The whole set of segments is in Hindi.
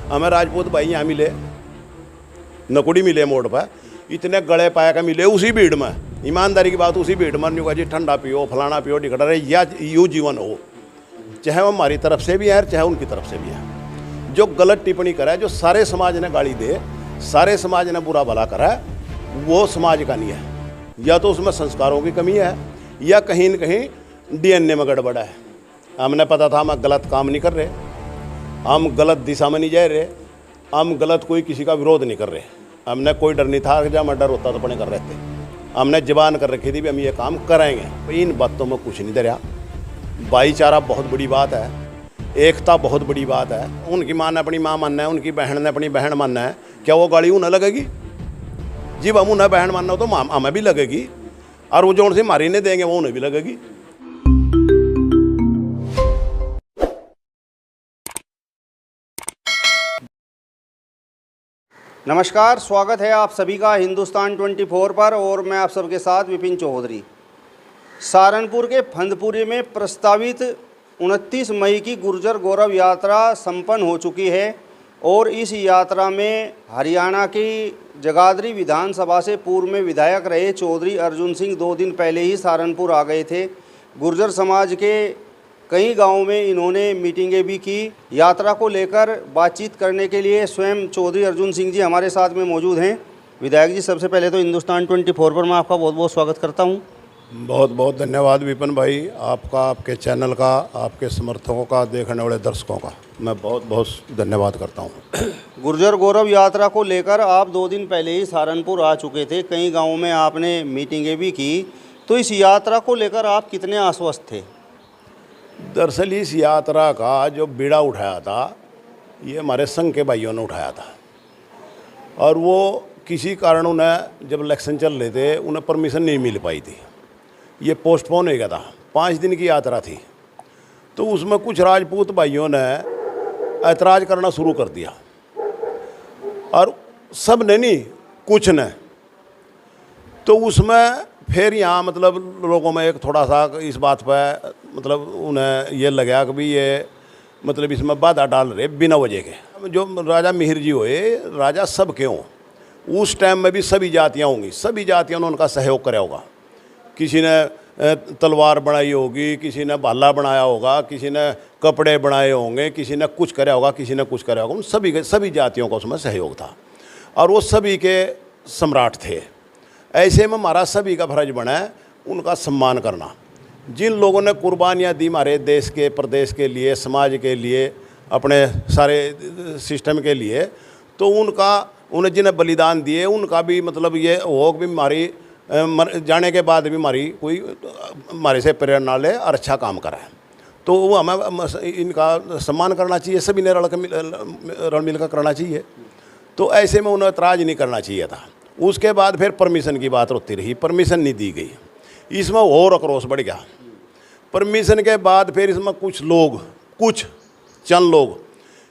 हमें राजपूत भाई यहाँ मिले, नकुड़ी मिले मोड़ पर, इतने गले पाया का मिले उसी भीड़ में। ईमानदारी की बात, उसी भीड़ में नहीं जी ठंडा पियो फलाना पियो टिकट रहे, या यूँ जीवन हो, चाहे वो हमारी तरफ से भी है चाहे उनकी तरफ से भी है। जो गलत टिप्पणी करे, जो सारे समाज ने गाली दे, सारे समाज ने बुरा भला करा, वो समाज का नहीं है। या तो उसमें संस्कारों की कमी है या कहीं न कहीं डीएनए में गड़बड़ है। हमने पता था हम गलत काम नहीं कर रहे, हम गलत दिशा में नहीं जा रहे, हम गलत कोई किसी का विरोध नहीं कर रहे। हमने कोई डर नहीं था, जब मैं डर होता तो अपने कर रहे थे। हमने जबान कर रखी थी भी हम ये काम कराएंगे। इन बातों में कुछ नहीं डरा। भाईचारा बहुत बड़ी बात है, एकता बहुत बड़ी बात है। उनकी माँ ने अपनी माँ मानना है, उनकी बहन ने अपनी बहन मानना है, क्या वो गाली उन्हें लगेगी? जब हम उन्हें बहन मानना हो तो हमें भी लगेगी, और वो जो उनसे मारी नहीं देंगे वो उन्हें भी लगेगी। नमस्कार, स्वागत है आप सभी का हिंदुस्तान 24 पर, और मैं आप सबके साथ विपिन चौधरी। सहारनपुर के फंदपुरी में प्रस्तावित 29 मई की गुर्जर गौरव यात्रा संपन्न हो चुकी है, और इस यात्रा में हरियाणा की जगाधरी विधानसभा से पूर्व में विधायक रहे चौधरी अर्जुन सिंह 2 दिन पहले ही सहारनपुर आ गए थे। गुर्जर समाज के कई गांवों में इन्होंने मीटिंगें भी की। यात्रा को लेकर बातचीत करने के लिए स्वयं चौधरी अर्जुन सिंह जी हमारे साथ में मौजूद हैं। विधायक जी, सबसे पहले तो हिंदुस्तान 24 पर मैं आपका बहुत बहुत स्वागत करता हूं। बहुत बहुत धन्यवाद विपिन भाई, आपका, आपके चैनल का, आपके समर्थकों का, देखने वाले दर्शकों का मैं बहुत बहुत धन्यवाद करता हूं। गुर्जर गौरव यात्रा को लेकर आप 2 दिन पहले ही सहारनपुर आ चुके थे, कई गाँवों में आपने मीटिंगें भी की, तो इस यात्रा को लेकर आप कितने आश्वस्त थे? दरअसल इस यात्रा का जो बीड़ा उठाया था, ये हमारे संघ के भाइयों ने उठाया था, और वो किसी कारण उन्हें, जब इलेक्शन चल रहे थे, उन्हें परमिशन नहीं मिल पाई थी। ये पोस्टपोन हो गया था, 5 दिन की यात्रा थी। तो उसमें कुछ राजपूत भाइयों ने ऐतराज़ करना शुरू कर दिया, और सब ने नहीं, कुछ ने। तो उसमें फिर यहाँ मतलब लोगों में एक थोड़ा सा इस बात पर मतलब उन्हें ये लगा कि भी ये मतलब इसमें बाधा डाल रहे बिना वजह के। जो राजा मिहिर जी हुए, राजा सब के हों, उस टाइम में भी सभी जातियाँ होंगी, सभी जातियों ने उनका सहयोग कराया होगा। किसी ने तलवार बनाई होगी, किसी ने भाला बनाया होगा, किसी ने कपड़े बनाए होंगे, किसी ने कुछ कराया होगा, किसी ने कुछ कराया होगा। उन सभी जातियों का उसमें सहयोग था, और वो सभी के सम्राट थे। ऐसे में हमारा सभी का फर्ज बना है उनका सम्मान करना। जिन लोगों ने कुर्बानियाँ दी हमारे देश के, प्रदेश के लिए, समाज के लिए, अपने सारे सिस्टम के लिए, तो उन्हें जिन्हें बलिदान दिए उनका भी मतलब ये हो भी हमारी जाने के बाद भी हमारी कोई हमारे से प्रेरणा ले और अच्छा काम करा है। तो वो हमें इनका सम्मान करना चाहिए, सभी ने रल मिल कर करना चाहिए। तो ऐसे में उन्हें एतराज़ नहीं करना चाहिए था। उसके बाद फिर परमिशन की बात होती रही, परमिशन नहीं दी गई, इसमें और आक्रोश बढ़ गया। परमिशन के बाद फिर इसमें कुछ चंद लोग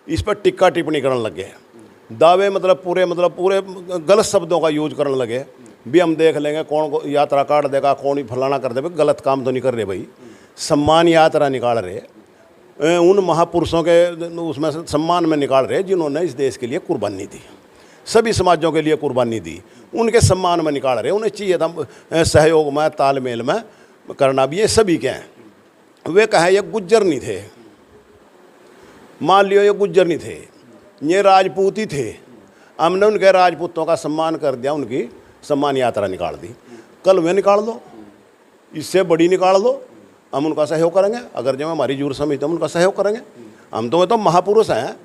इस पर टिक्का टिप्पणी करने लगे, दावे मतलब पूरे गलत शब्दों का यूज करने लगे भी हम देख लेंगे कौन यात्रा काट देगा, कौन ही फलाना कर देगा। गलत काम तो नहीं कर रहे भाई, सम्मान यात्रा निकाल रहे, उन महापुरुषों के उसमें सम्मान में निकाल रहे जिन्होंने इस देश के लिए कुर्बानी दी, सभी समाजों के लिए कुर्बानी दी, उनके सम्मान में निकाल रहे। उन्हें चाहिए था सहयोग में, तालमेल में करना भी। ये सभी के हैं। वे कहें ये गुज्जर नहीं थे, मान लियो ये गुज्जर नहीं थे, ये राजपूत ही थे। हमने उनके राजपूतों का सम्मान कर दिया, उनकी सम्मान यात्रा निकाल दी। कल वे निकाल दो, इससे बड़ी निकाल दो, हम उनका सहयोग करेंगे। अगर जब हमारी जरूरत समझ तो हम उनका सहयोग करेंगे। हम तो महापुरुष हैं,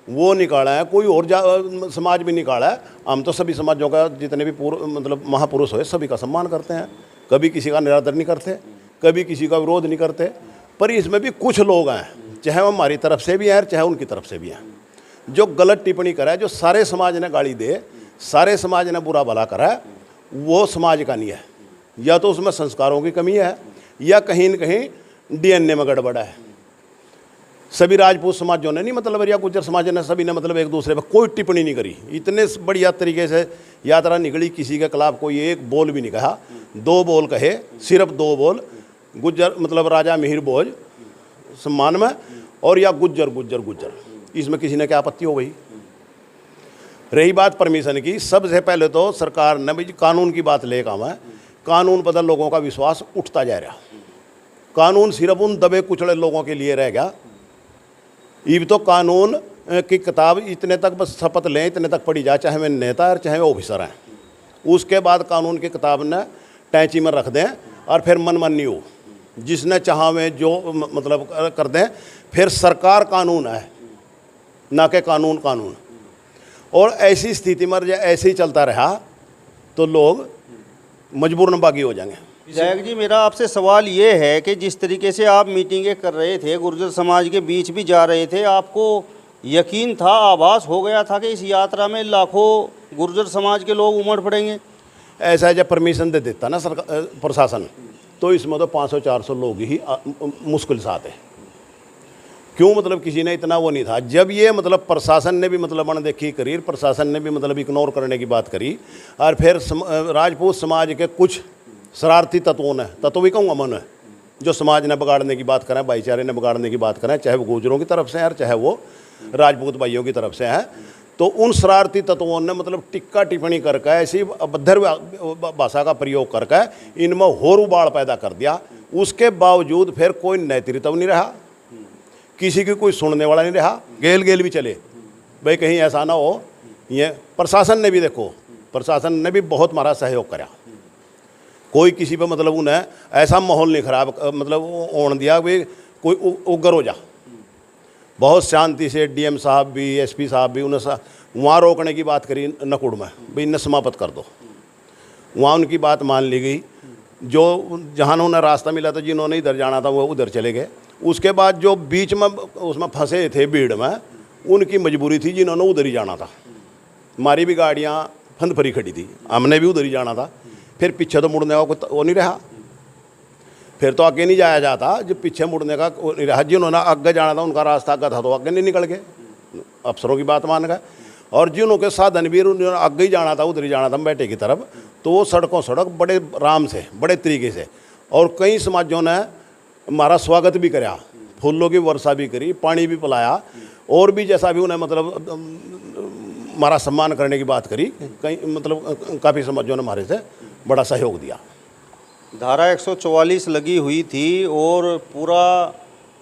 वो निकाला है, कोई और समाज भी निकाला है। हम तो सभी समाजों का जितने भी मतलब महापुरुष हुए सभी का सम्मान करते हैं, कभी किसी का निरादर नहीं करते, कभी किसी का विरोध नहीं करते। पर इसमें भी कुछ लोग हैं, चाहे वो हमारी तरफ से भी हैं चाहे उनकी तरफ से भी हैं, जो गलत टिप्पणी करा है, जो सारे समाज ने गाली दे, सारे समाज ने बुरा भला करा है, वो समाज का नहीं है। या तो उसमें संस्कारों की कमी है या कहीं न कहीं डीएनए में गड़बड़ है। सभी राजपूत समाजों ने नहीं मतलब, या गुज्जर समाज ने, सभी ने मतलब एक दूसरे पर कोई टिप्पणी नहीं करी। इतने बढ़िया तरीके से यात्रा निकली, किसी के खिलाफ कोई एक बोल भी नहीं कहा। 2 बोल कहे, सिर्फ 2 बोल, गुज्जर मतलब राजा मिहिर भोज सम्मान में, और या गुज्जर, इसमें किसी ने क्या आपत्ति हो गई? रही बात परमिशन की, सबसे पहले तो सरकार ने भाई कानून की बात ले काम है। कानून पर लोगों का विश्वास उठता जा रहा। कानून सिर्फ उन दबे कुचले लोगों के लिए रह गया। ये तो कानून की किताब इतने तक बस शपथ लें, इतने तक पढ़ी जाए, चाहे वे नेता है चाहे वे ऑफिसर हैं। उसके बाद कानून की किताब ने टैंची में रख दें और फिर मनमानी हो, जिसने चाहा वे जो मतलब कर दें। फिर सरकार कानून है, ना कि कानून कानून। और ऐसी स्थिति में ऐसे ही चलता रहा तो लोग मजबूरन बागी हो जाएंगे। विधायक जी, मेरा आपसे सवाल ये है कि जिस तरीके से आप मीटिंगें कर रहे थे, गुर्जर समाज के बीच भी जा रहे थे, आपको यकीन था, आभास हो गया था कि इस यात्रा में लाखों गुर्जर समाज के लोग उमड़ पड़ेंगे? ऐसा जब परमिशन दे देता ना सरकार प्रशासन, तो इसमें तो 500-400 लोग ही मुश्किल से आते। क्यों? मतलब किसी ने इतना वो नहीं था। जब ये मतलब प्रशासन ने भी मतलब अनदेखी करी, प्रशासन ने भी मतलब इग्नोर करने की बात करी, और फिर राजपूत समाज के कुछ शरारती तत्वों ने, तत्व भी कहूँगा मन है, जो समाज ने बिगाड़ने की बात करें, भाईचारे ने बिगाड़ने की बात करें, चाहे वो गुर्जरों की तरफ से है और चाहे वो राजपूत भाइयों की तरफ से है, तो उन शरारती तत्वों ने मतलब टिक्का टिप्पणी करके, ऐसी अभद्र भाषा का प्रयोग करके इनमें होर उबाड़ पैदा कर दिया। उसके बावजूद फिर कोई नेतृत्व नहीं रहा, किसी की कोई सुनने वाला नहीं रहा। गेल भी चले भाई कहीं ऐसा ना हो। ये प्रशासन ने भी, देखो प्रशासन ने भी बहुत हमारा सहयोग करा। कोई किसी पे मतलब उन्हें ऐसा माहौल नहीं खराब मतलब होने दिया भाई कोई उग्र हो जा। बहुत शांति से डीएम साहब भी, एसपी साहब भी, उन्हें वहाँ रोकने की बात करी नकुड़ में, भाई इन्हें समाप्त कर दो। वहाँ उनकी बात मान ली गई। जो जहाँ उन्हें रास्ता मिला था, जिन्होंने इधर जाना था वो उधर चले गए। उसके बाद जो बीच में उसमें फंसे थे भीड़ में, उनकी मजबूरी थी, जिन्होंने उधर ही जाना था। हमारी भी गाड़ियाँ फंद फरी खड़ी थी, हमने भी उधर ही जाना था। फिर पीछे तो मुड़ने का कोई वो नहीं रहा, फिर तो आगे नहीं जाया जाता। जब पीछे मुड़ने का वो नहीं रहा, जिन्होंने आगे जाना था उनका रास्ता आगे था तो आगे नहीं निकल गए, अफसरों की बात मान गए। और जिन्हों के साधन भी उन्होंने आगे ही जाना था, उधर ही जाना था बेटे की तरफ, तो वो सड़कों सड़क बड़े आराम से, बड़े तरीके से। और कई समाजों ने हमारा स्वागत भी कराया, फूलों की वर्षा भी करी, पानी भी पिलाया, और भी जैसा भी उन्हें मतलब हमारा सम्मान करने की बात करी। कई मतलब काफ़ी समाजों ने हमारे से बड़ा सहयोग दिया। धारा 144 लगी हुई थी और पूरा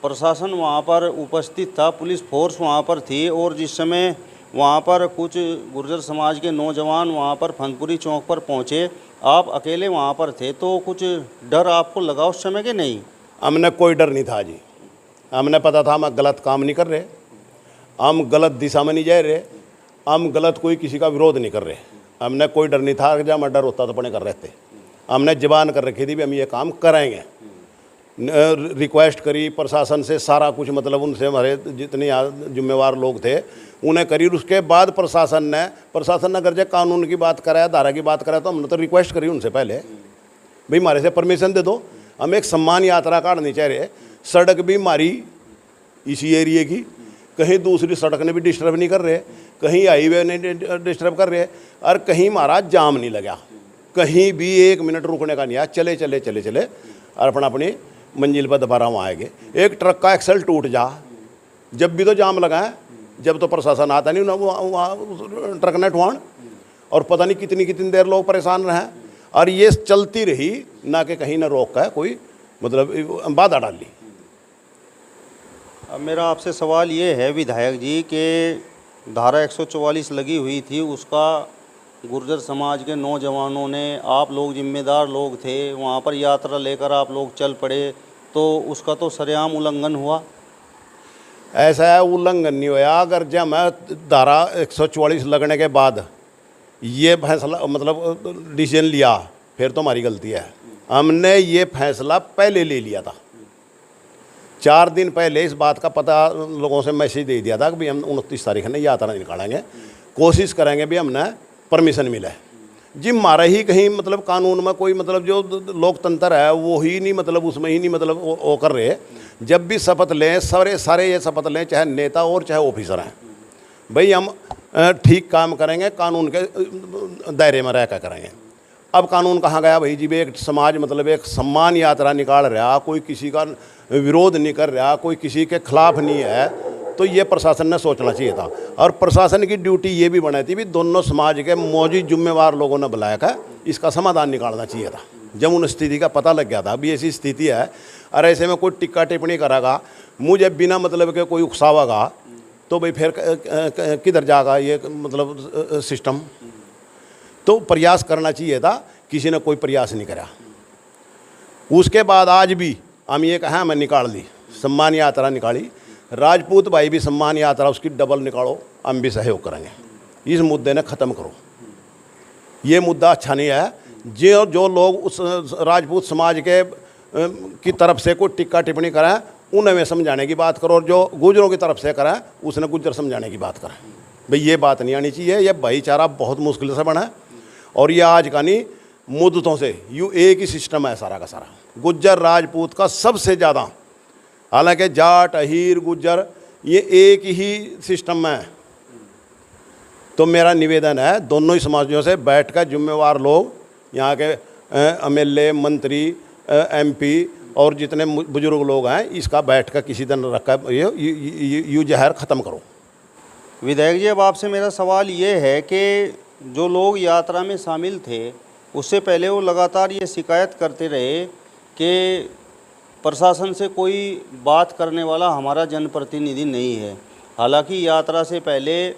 प्रशासन वहाँ पर उपस्थित था, पुलिस फोर्स वहाँ पर थी। और जिस समय वहाँ पर कुछ गुर्जर समाज के नौजवान वहाँ पर फंदपुरी चौक पर पहुँचे, आप अकेले वहाँ पर थे, तो कुछ डर आपको लगा उस समय कि नहीं? हमने कोई डर नहीं था जी। हमने पता था हम गलत काम नहीं कर रहे, हम गलत दिशा में नहीं जा रहे, हम गलत कोई किसी का विरोध नहीं कर रहे। हमने कोई डर नहीं था। जब हमें डर होता तो अपने कर रहे थे। हमने जबान कर रखी थी भी हम ये काम कराएंगे। रिक्वेस्ट करी प्रशासन से, सारा कुछ मतलब उनसे, हमारे जितने जिम्मेवार लोग थे उन्हें करी। उसके बाद प्रशासन ने अगर जब कानून की बात कराया, धारा की बात कराया, तो हमने तो रिक्वेस्ट करी उनसे पहले, भाई हमारे से परमिशन दे दो, हम एक सम्मान यात्रा काटनी चाह रहे। सड़क भी हमारी इसी एरिए की, कहीं दूसरी सड़क ने भी डिस्टर्ब नहीं कर रहे, कहीं हाईवे ने डिस्टर्ब कर रहे, और कहीं हमारा जाम नहीं लगा, कहीं भी 1 मिनट रुकने का नहीं है। चले चले चले चले और अपनी मंजिल पर दोबारा वहाँ आएंगे। एक ट्रक का एक्सल टूट जा, जब भी तो जाम लगा है, जब तो प्रशासन आता नहीं वहाँ ट्रक ने ठुआन, और पता नहीं कितनी कितनी देर लोग परेशान रहे। और ये चलती रही, ना कि कहीं ना रोक का कोई मतलब बाधा डाल ली। अब मेरा आपसे सवाल ये है विधायक जी कि धारा 144 लगी हुई थी, उसका गुर्जर समाज के नौजवानों ने, आप लोग जिम्मेदार लोग थे, वहाँ पर यात्रा लेकर आप लोग चल पड़े, तो उसका तो सरेआम उल्लंघन हुआ। ऐसा है, उल्लंघन नहीं हुआ। अगर जब मैं धारा 144 लगने के बाद ये फैसला मतलब डिसीजन लिया, फिर तो हमारी गलती है। हमने ये फैसला पहले ले लिया था, 4 दिन पहले इस बात का पता लोगों से मैसेज दे दिया था कि भाई हम 29 तारीख ने यात्रा निकालेंगे, कोशिश करेंगे भी हमने परमिशन मिला है जी। हमारा ही कहीं मतलब कानून में कोई मतलब जो लोकतंत्र है वो ही नहीं, मतलब उसमें ही नहीं मतलब वो कर रहे। जब भी शपथ लें, सारे ये शपथ लें, चाहे नेता और चाहे ऑफिसर हैं, भाई हम ठीक काम करेंगे, कानून के दायरे में रह कर करेंगे। अब कानून कहाँ गया भाई जी? एक समाज मतलब एक सम्मान यात्रा निकाल रहा, कोई किसी का विरोध नहीं कर रहा, कोई किसी के खिलाफ नहीं है, तो ये प्रशासन ने सोचना चाहिए था। और प्रशासन की ड्यूटी ये भी बनाई थी भी दोनों समाज के मौजूद जिम्मेवार लोगों ने बुलाया था, इसका समाधान निकालना चाहिए था। जब उन स्थिति का पता लग गया था भी ऐसी स्थिति है और ऐसे में कोई टिक्का टिप्पणी करेगा, मुझे बिना मतलब के कोई उकसावेगा, तो भाई फिर किधर जाएगा ये मतलब सिस्टम। तो प्रयास करना चाहिए था, किसी ने कोई प्रयास नहीं करा। उसके बाद आज भी हम ये कहा मैं निकाल दी, सम्मान यात्रा निकाली, राजपूत भाई भी सम्मान यात्रा उसकी डबल निकालो, हम भी सहयोग करेंगे। इस मुद्दे ने ख़त्म करो, ये मुद्दा अच्छा नहीं है। जो लोग उस राजपूत समाज के की तरफ से कोई टिक्का टिप्पणी करें उन्हें में समझाने की बात करो, और जो गुजरों की तरफ से करें उसने गुजर समझाने की बात करें। भाई ये बात नहीं आनी चाहिए, ये भाईचारा बहुत मुश्किल से बना है। और ये आज का नहीं, मुद्दतों से यूँ एक ही सिस्टम है सारा का सारा, गुज्जर राजपूत का सबसे ज़्यादा। हालांकि जाट अहीर गुज्जर ये एक ही सिस्टम है। तो मेरा निवेदन है दोनों ही समाजों से बैठ कर जिम्मेवार लोग, यहाँ के एमएलए मंत्री एमपी और जितने बुजुर्ग लोग हैं, इसका बैठ कर किसी दिन रखा ये जहर ख़त्म करो। विधायक जी, अब आपसे मेरा सवाल ये है कि जो लोग यात्रा में शामिल थे उससे पहले वो लगातार ये शिकायत करते रहे कि प्रशासन से कोई बात करने वाला हमारा जनप्रतिनिधि नहीं है। हालांकि यात्रा से पहले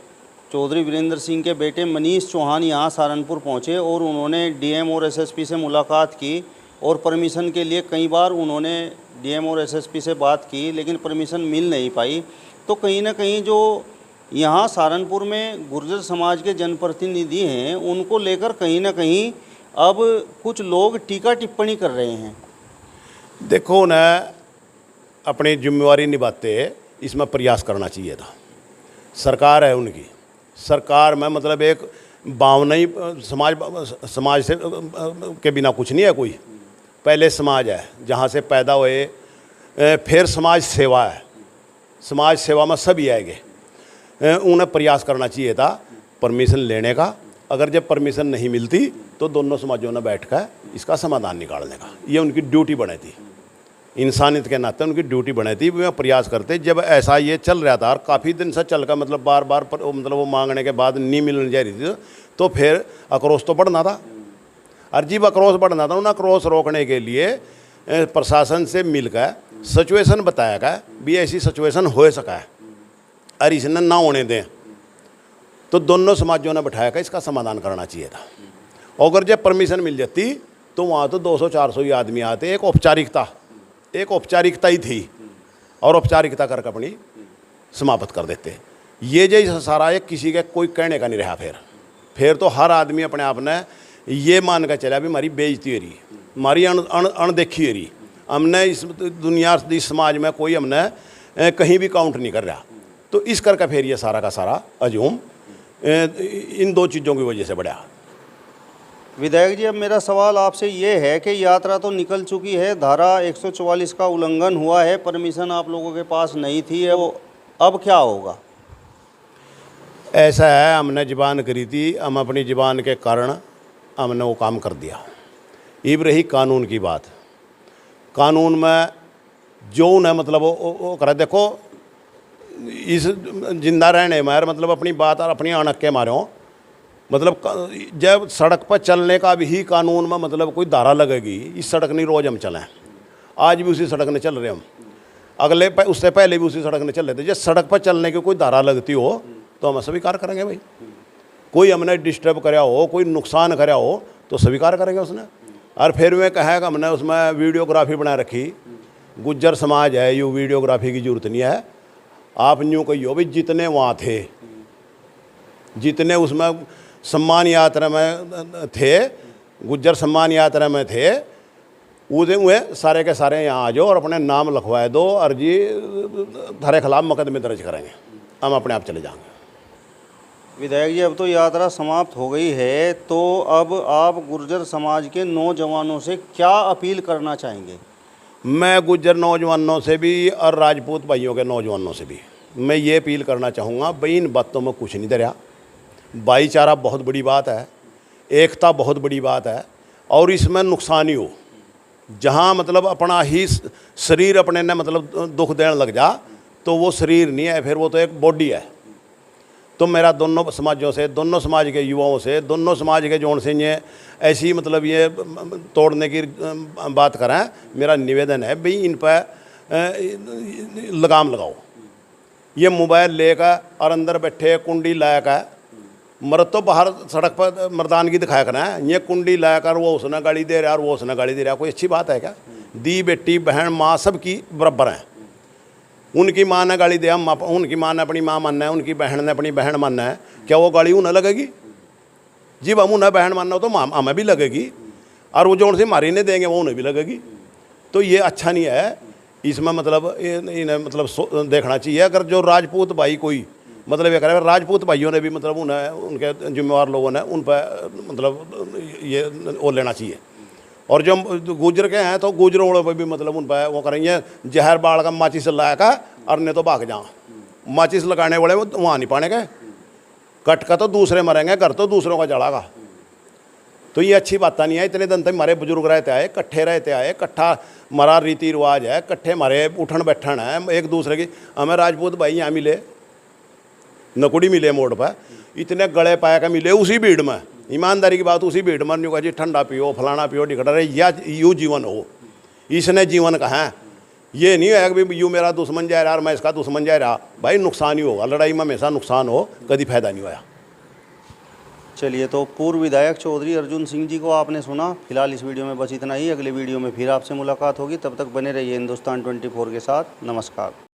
चौधरी वीरेंद्र सिंह के बेटे मनीष चौहान यहाँ सहारनपुर पहुँचे और उन्होंने डीएम और एसएसपी से मुलाकात की और परमिशन के लिए कई बार उन्होंने डीएम और एसएसपी से बात की, लेकिन परमिशन मिल नहीं पाई। तो कहीं ना कहीं जो यहाँ सहारनपुर में गुर्जर समाज के जनप्रतिनिधि हैं, उनको लेकर कहीं ना कहीं अब कुछ लोग टीका टिप्पणी कर रहे हैं। देखो न, अपनी जिम्मेवारी निभाते इसमें प्रयास करना चाहिए था। सरकार है उनकी, सरकार में मतलब एक भावना ही समाज से के बिना कुछ नहीं है कोई। पहले समाज है जहाँ से पैदा हुए, फिर समाज सेवा है, समाज सेवा में सभी आएंगे। उन्हें प्रयास करना चाहिए था परमिशन लेने का। अगर जब परमिशन नहीं मिलती तो दोनों समाजों ने बैठकर इसका समाधान निकालने का, ये उनकी ड्यूटी बनी थी। इंसानियत के नाते उनकी ड्यूटी बनी थी, वे प्रयास करते। जब ऐसा ये चल रहा था और काफ़ी दिन से चल कर मतलब बार बार मतलब वो मांगने के बाद नहीं मिलने जा रही थी, तो फिर आक्रोश तो बढ़ना था। और जब आक्रोश बढ़ना था, उन आक्रोश रोकने के लिए प्रशासन से मिलकर सिचुएशन बताया गया भी ऐसी सिचुएशन हो सका है और इसने ना होने दें। तो दोनों समाजों ने बैठाया का इसका समाधान करना चाहिए था। अगर जब परमिशन मिल जाती तो वहाँ तो 200-400 ही आदमी आते। एक औपचारिकता ही थी और औपचारिकता करके अपनी समाप्त कर देते। ये जैसा सारा एक किसी के कोई कहने का नहीं रहा। फिर तो हर आदमी अपने आप ने ये मान कर चला भी हमारी बेइज्जती हो रही, हमारी अनदेखी हो रही। हमने इस दुनिया इस समाज में कोई हमने कहीं भी काउंट नहीं कर रहा। तो इस करके फिर ये सारा का सारा हजूम इन दो चीज़ों की वजह से बढ़ा। विधायक जी, अब मेरा सवाल आपसे ये है कि यात्रा तो निकल चुकी है, धारा 144 का उल्लंघन हुआ है, परमिशन आप लोगों के पास नहीं थी, वो अब क्या होगा? ऐसा है, हमने ज़बान करी थी, हम अपनी ज़बान के कारण हमने वो काम कर दिया। इब रही कानून की बात, कानून में जो उन्हें मतलब वो करे। देखो इस जिंदा रहने में मतलब अपनी बात और अपनी अणक के मारे हो, मतलब जब सड़क पर चलने का भी कानून में मतलब कोई धारा लगेगी। इस सड़क नहीं रोज़ हम चलें, आज भी उसी सड़क ने चल रहे हम, अगले उससे पहले भी उसी सड़क ने चल रहे थे। जब सड़क पर चलने की कोई धारा लगती हो तो हम स्वीकार करेंगे भाई। कोई हमने डिस्टर्ब कराया हो, कोई नुकसान कराया हो तो स्वीकार करेंगे उसने। और फिर वे कहेगा हमने उसमें वीडियोग्राफी बना रखी, गुज्जर समाज है, यूँ वीडियोग्राफी की जरूरत नहीं है। आप यूँ कहियो भाई जितने वहाँ थे, जितने उसमें सम्मान यात्रा में थे, गुज्जर सम्मान यात्रा में थे, वे सारे के सारे यहाँ आ जाओ और अपने नाम लिखवाए दो, अर्जी थारे खिलाफ मुकदमे दर्ज करेंगे, हम अपने आप चले जाएंगे। विधायक जी, अब तो यात्रा समाप्त हो गई है, तो अब आप गुर्जर समाज के नौजवानों से क्या अपील करना चाहेंगे? मैं गुज्जर नौजवानों से भी और राजपूत भाइयों के नौजवानों से भी मैं ये अपील करना चाहूँगा, भाई इन बातों में कुछ नहीं दरिया। भाईचारा बहुत बड़ी बात है, एकता बहुत बड़ी बात है, और इसमें नुकसान ही हो जहाँ मतलब अपना ही शरीर अपने ने मतलब दुख देने लग जा तो वो शरीर नहीं है, फिर वो तो एक बॉडी है। तो मेरा दोनों समाजों से, दोनों समाज के युवाओं से, दोनों समाज के जोड़ से ये ऐसी मतलब ये तोड़ने की बात करें, मेरा निवेदन है भाई इन पर लगाम लगाओ। ये मोबाइल लेकर और अंदर बैठे कुंडी लाकर मर्द तो बाहर सड़क पर मर्दानगी दिखाया करना है, ये कुंडी लाकर वो उसने गाली दे रहा है और वो उसने गाली दे रहा है, कोई अच्छी बात है क्या? दी बेटी बहन माँ सब की बराबर हैं। उनकी माँ ने गाली दिया, उनकी माँ ने अपनी माँ मानना है, उनकी बहन ने अपनी बहन मानना है, क्या वो गाली उन्हें लगेगी? जी हम उन्हें बहन मानना हो तो हमें भी लगेगी, और वो जो उनसे मारी नहीं देंगे वो उन्हें भी लगेगी। तो ये अच्छा नहीं है, इसमें मतलब इन्हें मतलब देखना चाहिए। अगर जो राजपूत भाई कोई मतलब ये करे, राजपूत भाइयों ने भी मतलब उन्हें उनके जिम्मेवार लोगों ने उन पर मतलब ये वो लेना चाहिए। और जो गुजर के हैं तो गुजरों पर भी मतलब उन पर वो करेंगे, जहर बाढ़ का माचिस लगाया और नहीं तो भाग जाओ। माचिस लगाने वाले वो वहाँ नहीं पाने गए, कट का तो दूसरे मरेंगे, घर तो दूसरों का जड़ागा। तो ये अच्छी बात नहीं है। इतने दिन तक हमारे बुजुर्ग रहते आए, कट्ठे रहते आए, कट्ठा हमारा रीति रिवाज है, कट्ठे हमारे उठन बैठन है एक दूसरे की। हमें राजपूत भाई यहाँ मिले, नकुड़ी मिले मोड़ पर, इतने गले पाया का मिले उसी भीड़ में, ईमानदारी की बात उसी भीड़ में नहीं कहा जी ठंडा पियो फलाना पियो डिकटा रहे, या यूँ जीवन हो। इसने जीवन कहा है, ये नहीं है कि यूँ मेरा दुश्मन जा रहा और मैं इसका दुश्मन जा रहा। भाई नुकसान ही होगा, लड़ाई में हमेशा नुकसान हो, कभी फायदा नहीं होया। चलिए, तो पूर्व विधायक चौधरी अर्जुन सिंह जी को आपने सुना। फिलहाल इस वीडियो में बस इतना ही। अगले वीडियो में फिर आपसे मुलाकात होगी, तब तक बने रहिए हिंदुस्तान 24 के साथ। नमस्कार।